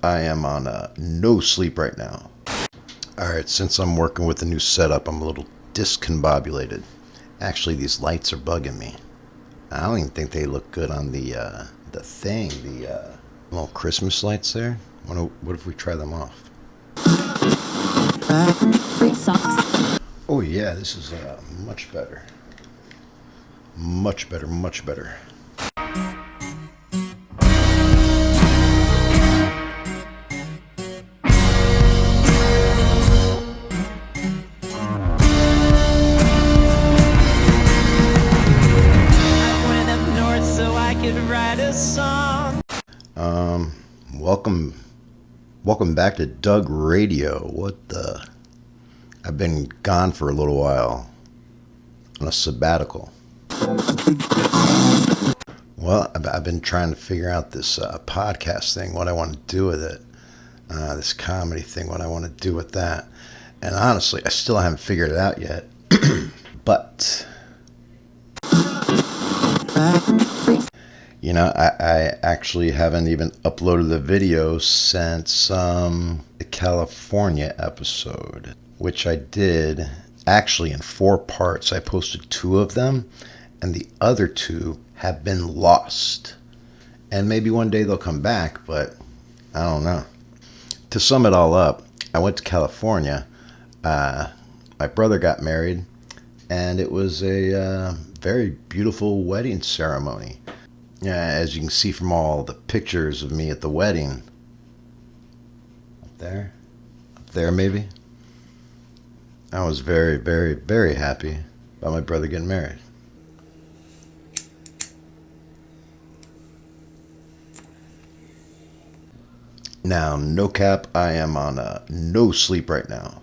I am on no sleep right now. Alright, since I'm working with the new setup, I'm a little discombobulated. Actually, these lights are bugging me. I don't even think they look good on the thing, the little Christmas lights there. What if we try them off? Free socks. Oh yeah, this is much better. Much better, much better. Welcome back to Doug Radio. What the? I've been gone for a little while on a sabbatical. Well, I've been trying to figure out this podcast thing, what I want to do with it. This comedy thing, what I want to do with that. And honestly, I still haven't figured it out yet. But you know, I actually haven't even uploaded the video since the California episode, which I did actually in 4 parts. I posted 2 of them, and the other 2 have been lost. And maybe one day they'll come back, but I don't know. To sum it all up, I went to California. My brother got married, and it was a very beautiful wedding ceremony. Yeah, as you can see from all the pictures of me at the wedding. Up there maybe. I was very, very, very happy about my brother getting married. Now, no cap, I am on no sleep right now.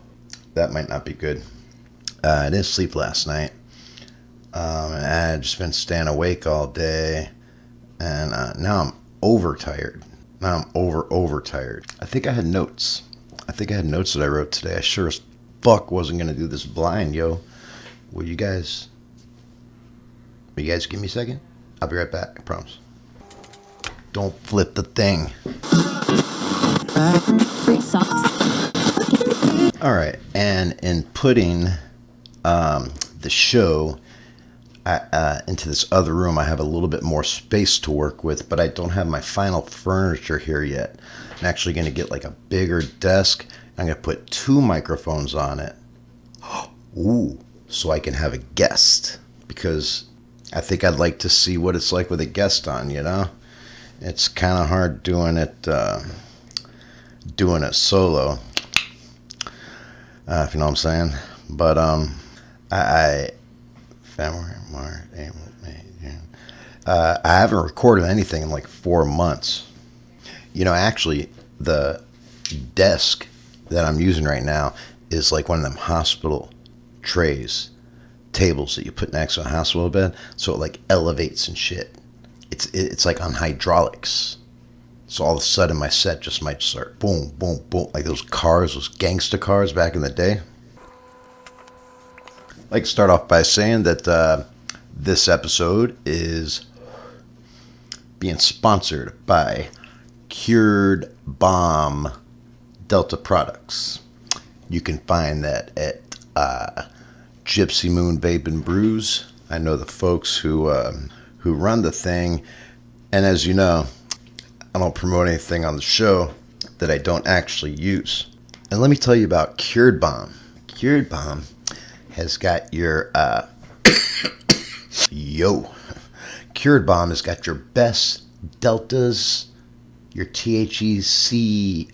That might not be good. I didn't sleep last night. And I had just been staying awake all day. And now I'm overtired. Now I'm overtired. I think I had notes. That I wrote today. I sure as fuck wasn't going to do this blind, yo. Will you guys give me a second? I'll be right back, I promise. Don't flip the thing. Free socks. Alright, and in putting the show into this other room, I have a little bit more space to work with, but I don't have my final furniture here yet. I'm actually going to get like a bigger desk. I'm going to put 2 microphones on it. Ooh, so I can have a guest, because I think I'd like to see what it's like with a guest on, you know? It's kind of hard doing it solo, if you know what I'm saying. But I haven't recorded anything in like 4 months. You know, actually, the desk that I'm using right now is like one of them hospital tables that you put next to a hospital bed, so it like elevates and shit. It's like on hydraulics. So all of a sudden my set just might start boom, boom, boom, like those gangster cars back in the day. I'd like to start off by saying that this episode is being sponsored by Cured Bomb Delta Products. You can find that at Gypsy Moon Vape and Brews. I know the folks who run the thing, and as you know, I don't promote anything on the show that I don't actually use. And let me tell you about Cured Bomb. Cured Bomb has got your Cured Bomb has got your best deltas, your THCOs,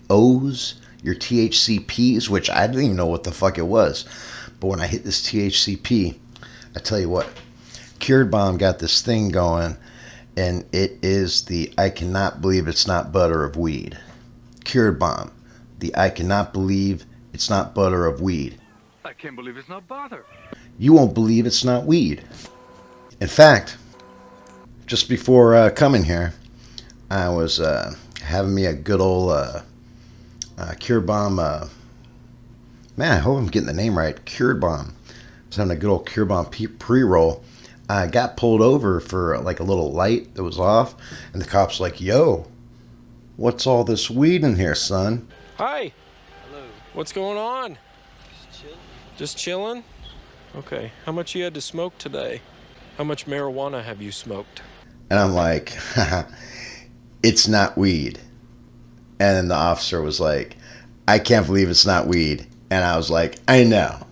your THCPs, which I didn't even know what the fuck it was. But when I hit this THCP, I tell you what, Cured Bomb got this thing going, and it is the I cannot believe it's not butter of weed. Cured Bomb, the I cannot believe it's not butter of weed. I can't believe it's not butter. You won't believe it's not weed. In fact, just before coming here, I was having me a good old Cured Bomb. Man, I hope I'm getting the name right. Cured Bomb. I was having a good old Cured Bomb pre-roll. I got pulled over for like a little light that was off, and the cop's like, "Yo, What's all this weed in here, son? Hi. Hello. What's going on? Just chill. Just chilling? Okay. How much you had to smoke today? How much marijuana have you smoked? And I'm like, it's not weed. And then the officer was like, I can't believe it's not weed. And I was like, I know.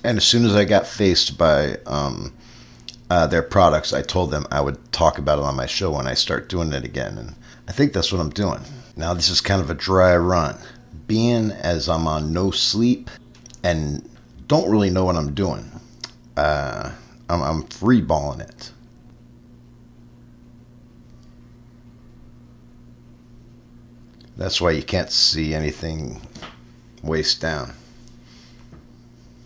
And as soon as I got faced by their products, I told them I would talk about it on my show when I start doing it again. And I think that's what I'm doing. Now, this is kind of a dry run. Being as I'm on no sleep and don't really know what I'm doing, I'm freeballing it. That's why you can't see anything waist down.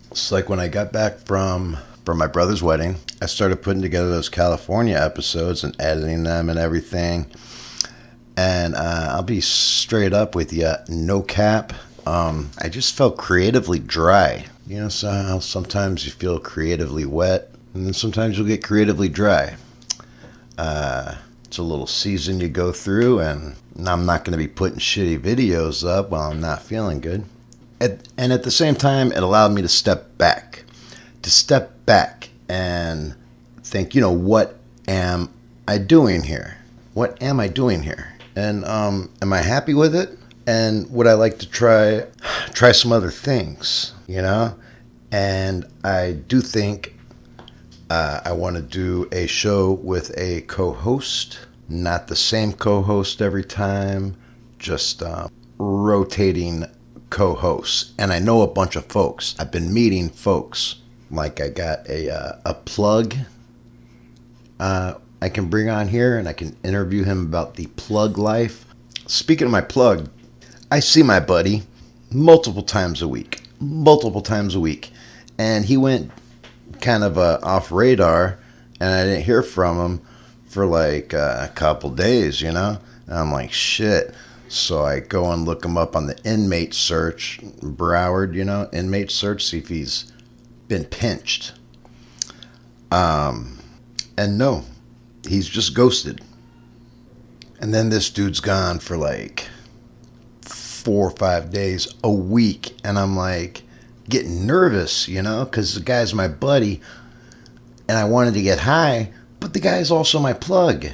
It's like when I got back from my brother's wedding, I started putting together those California episodes and editing them and everything. And I'll be straight up with you, no cap. I just felt creatively dry. You know, so how sometimes you feel creatively wet, and then sometimes you'll get creatively dry. It's a little season you go through, and I'm not going to be putting shitty videos up while I'm not feeling good. And at the same time, it allowed me to step back and think, you know, what am I doing here? What am I doing here? And am I happy with it? And would I like to try some other things, you know? And I do think I want to do a show with a co-host, not the same co-host every time, just rotating co-hosts. And I know a bunch of folks. I've been meeting folks. Like I got a plug I can bring on here, and I can interview him about the plug life. Speaking of my plug, I see my buddy multiple times a week. And he went kind of off radar, and I didn't hear from him for like a couple days, you know? And I'm like, shit. So I go and look him up on the inmate search, Broward, you know, inmate search, see if he's been pinched. And no, he's just ghosted. And then this dude's gone for like 4 or 5 days, a week. And I'm like getting nervous, you know, because the guy's my buddy and I wanted to get high, but the guy's also my plug.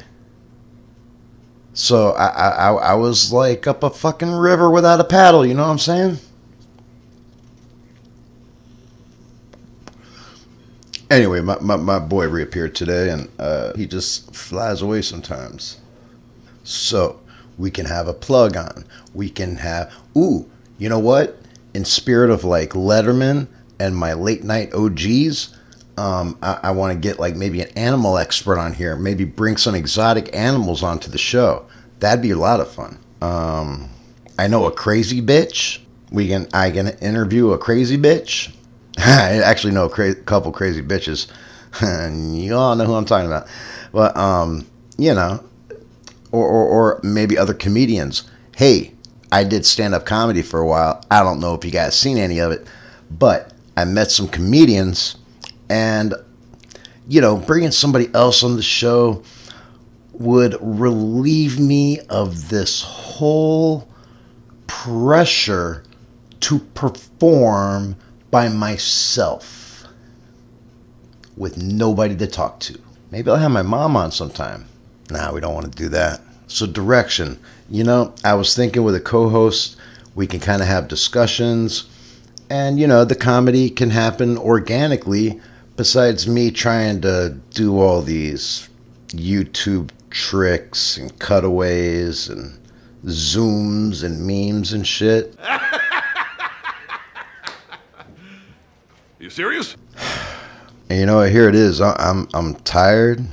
So I was like up a fucking river without a paddle, you know what I'm saying? Anyway, my boy reappeared today, and he just flies away sometimes. So we can have a plug on. We can have, you know what? In spirit of like Letterman and my late night OGs, I want to get like maybe an animal expert on here. Maybe bring some exotic animals onto the show. That'd be a lot of fun. I know a crazy bitch. I can interview a crazy bitch. I actually know a couple crazy bitches. You all know who I'm talking about. But, you know, or maybe other comedians. Hey, I did stand-up comedy for a while. I don't know if you guys seen any of it, but I met some comedians, and, you know, bringing somebody else on the show would relieve me of this whole pressure to perform by myself with nobody to talk to. Maybe I'll have my mom on sometime. Nah, we don't want to do that. So direction. You know, I was thinking with a co-host, we can kind of have discussions, and, you know, the comedy can happen organically besides me trying to do all these YouTube tricks and cutaways and zooms and memes and shit. You serious? And you know what? Here it is. I'm tired.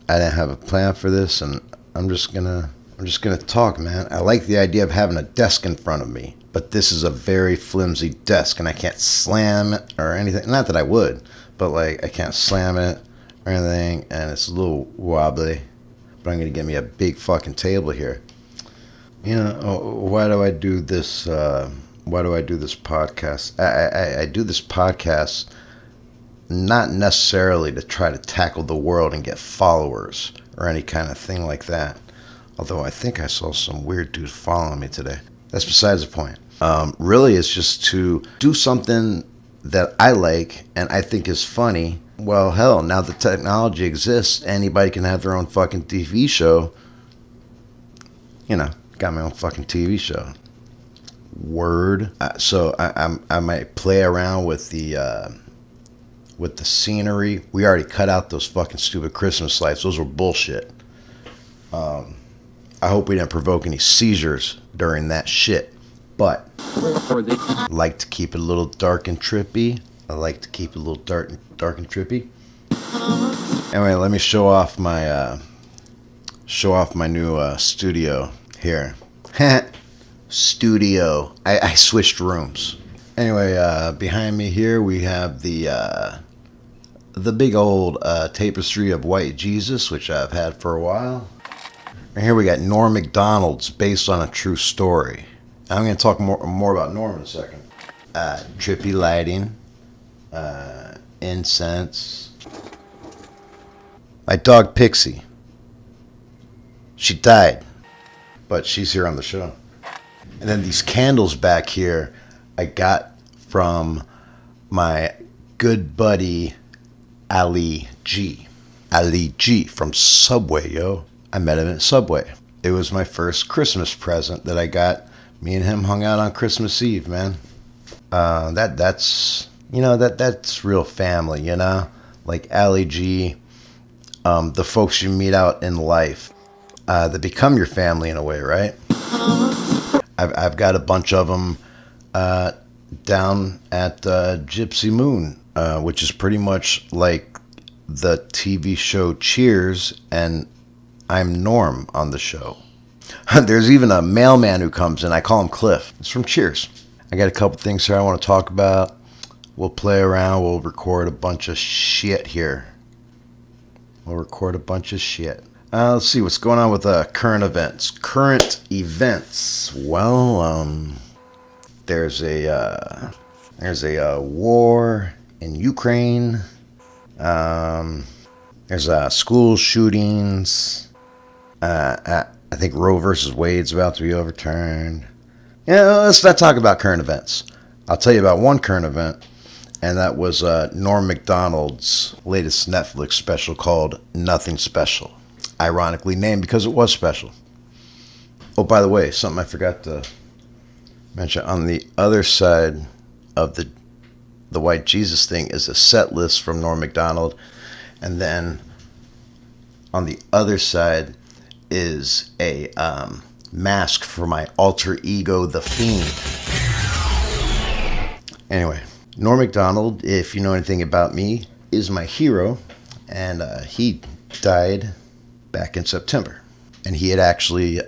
I didn't have a plan for this, and I'm just gonna talk, man. I like the idea of having a desk in front of me, but this is a very flimsy desk, and I can't slam it or anything. Not that I would, but like I can't slam it or anything, and it's a little wobbly. But I'm gonna get me a big fucking table here. You know, why do I do this? Why do I do this podcast? I do this podcast not necessarily to try to tackle the world and get followers. or any kind of thing like that. Although I think I saw some weird dude following me today. That's besides the point. Really, it's just to do something that I like and I think is funny. Well, hell, now the technology exists. Anybody can have their own fucking TV show. You know, got my own fucking TV show. Word. So I might play around with the scenery. We already cut out those fucking stupid Christmas lights. Those were bullshit. I hope we didn't provoke any seizures during that shit. But I like to keep it a little dark and trippy. Anyway, let me show off my new studio here. Studio. I switched rooms. Anyway, behind me here we have the big old tapestry of White Jesus, which I've had for a while. And here we got Norm Macdonalds, based on a true story. I'm going to talk more about Norm in a second. Trippy lighting, incense. My dog Pixie. She died, but she's here on the show. And then these candles back here I got from my good buddy Ali G. Ali G from Subway, yo. I met him at Subway. It was my first Christmas present that I got. Me and him hung out on Christmas Eve, man. That's real family, you know? Like Ali G, the folks you meet out in life that become your family in a way, right? I've got a bunch of them down at Gypsy Moon, which is pretty much like the TV show Cheers, and I'm Norm on the show. There's even a mailman who comes in. I call him Cliff. It's from Cheers. I got a couple things here I want to talk about. We'll play around. We'll record a bunch of shit here. Let's see what's going on with current events. Current events. Well, there's a war in Ukraine. There's school shootings. I think Roe versus Wade's about to be overturned. Yeah, let's not talk about current events. I'll tell you about one current event, and that was Norm Macdonald's latest Netflix special called Nothing Special. Ironically named because it was special. Oh, by the way, something I forgot to mention. On the other side of the White Jesus thing is a set list from Norm Macdonald, and then on the other side is a mask for my alter ego, the Fiend. Anyway, Norm Macdonald, if you know anything about me, is my hero, and he died back in September. And he had actually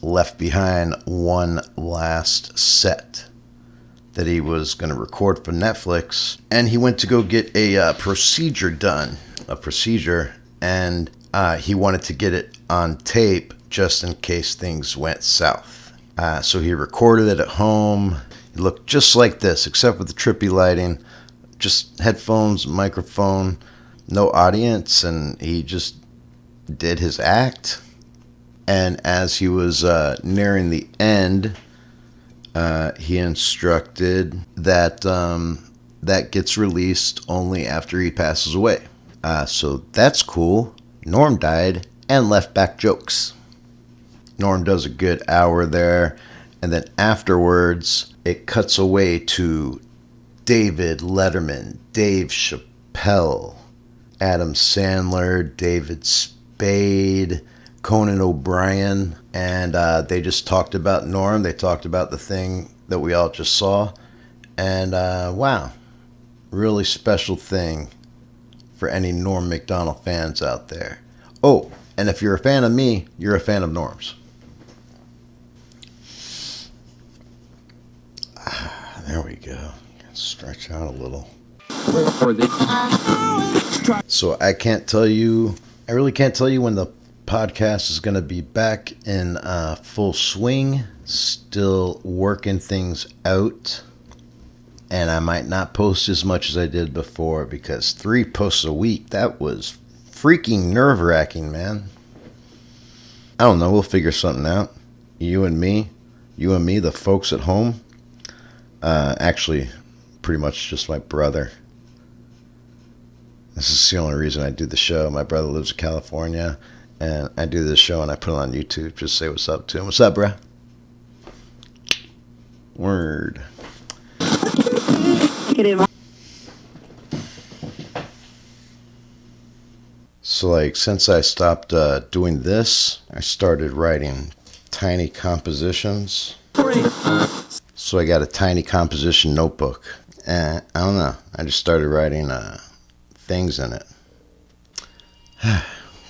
left behind one last set that he was going to record for Netflix, and he went to go get a procedure done, and he wanted to get it on tape just in case things went south. So he recorded it at home. It looked just like this, except with the trippy lighting, just headphones, microphone, no audience, and he just did his act. And as he was nearing the end, he instructed that that gets released only after he passes away. So that's cool. Norm died and left back jokes. Norm does a good hour there, and then afterwards it cuts away to David Letterman, Dave Chappelle, Adam Sandler, David Spade, Conan O'Brien, and they just talked about Norm. They talked about the thing that we all just saw, and wow, really special thing for any Norm Macdonald fans out there. Oh, and if you're a fan of me, you're a fan of Norm's. There we go. Stretch out a little. So I really can't tell you when the podcast is going to be back in full swing. Still working things out. And I might not post as much as I did before, because 3 posts a week, that was freaking nerve-wracking, man. I don't know. We'll figure something out. You and me, the folks at home. Actually, pretty much just my brother. This is the only reason I do the show. My brother lives in California, and I do this show and I put it on YouTube. Just say what's up to him. What's up, bruh? Word. So, like, since I stopped doing this, I started writing tiny compositions. So I got a tiny composition notebook. And I don't know. I just started writing things in it.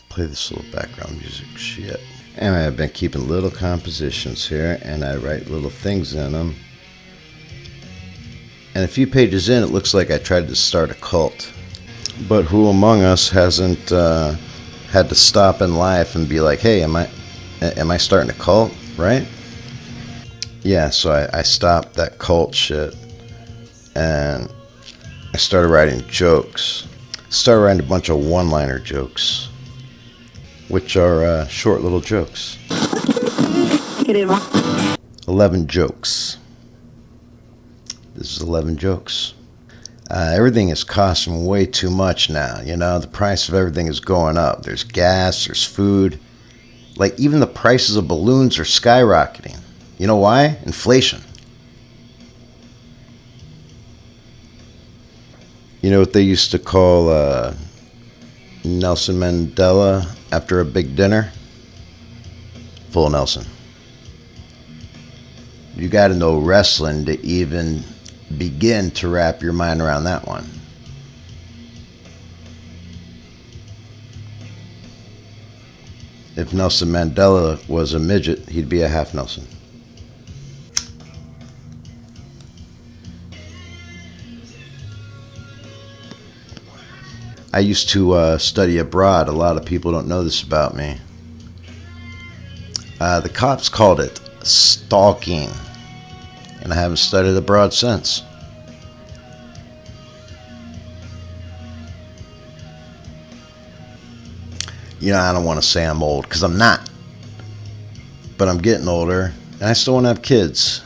Play this little background music shit. And I've been keeping little compositions here, and I write little things in them. And a few pages in, it looks like I tried to start a cult. But who among us hasn't had to stop in life and be like, hey, am I starting a cult, right? Yeah, so I stopped that cult shit, and I started writing jokes. Started writing a bunch of one-liner jokes, which are short little jokes. 11 jokes. This is 11 jokes. Everything is costing way too much now. You know, the price of everything is going up. There's gas, there's food. Like, even the prices of balloons are skyrocketing. You know why? Inflation. You know what they used to call Nelson Mandela after a big dinner? Full Nelson. You got to know wrestling to even begin to wrap your mind around that one. If Nelson Mandela was a midget, he'd be a half Nelson. I used to study abroad. A lot of people don't know this about me. The cops called it stalking, and I haven't studied abroad since. You know, I don't want to say I'm old, because I'm not. But I'm getting older, and I still want to have kids.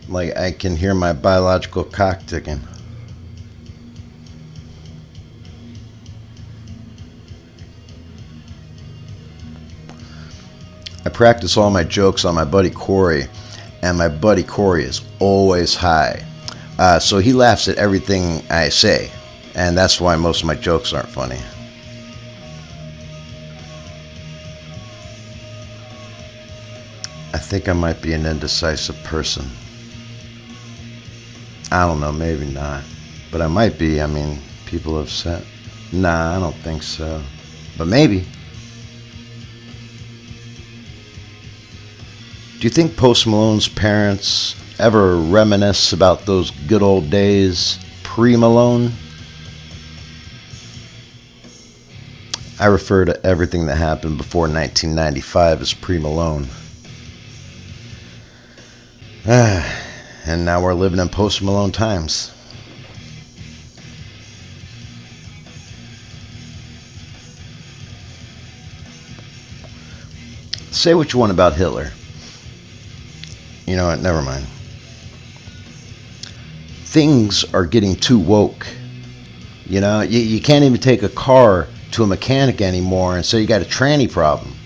Like, I can hear my biological cock ticking. I practice all my jokes on my buddy Corey, and my buddy Corey is always high. So he laughs at everything I say, and that's why most of my jokes aren't funny. I think I might be an indecisive person. I don't know, maybe not. But I might be. I mean, people have said. Nah, I don't think so. But maybe. Do you think Post Malone's parents ever reminisce about those good old days pre-Malone? I refer to everything that happened before 1995 as pre-Malone. And now we're living in Post Malone times. Say what you want about Hitler. You know what? Never mind. Things are getting too woke. You know, you can't even take a car to a mechanic anymore and say you got a tranny problem.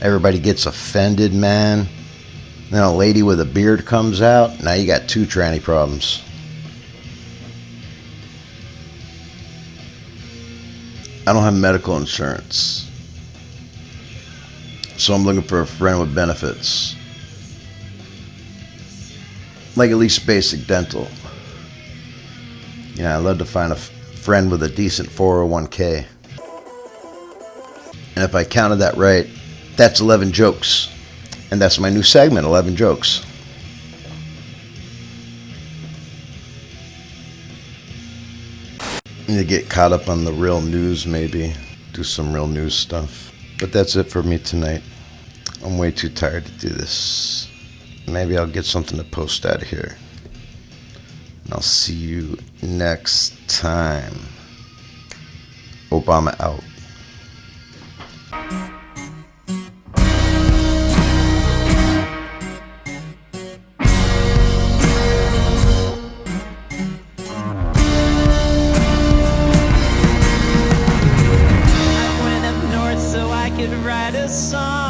Everybody gets offended, man. Then a lady with a beard comes out. Now you got 2 tranny problems. I don't have medical insurance, so I'm looking for a friend with benefits. Like at least basic dental. Yeah, I'd love to find a friend with a decent 401k. And if I counted that right, that's 11 jokes. And that's my new segment, 11 jokes. Need to get caught up on the real news, maybe. Do some real news stuff. But that's it for me tonight. I'm way too tired to do this. Maybe I'll get something to post out of here. And I'll see you next time. Obama out. I went up north so I could write a song.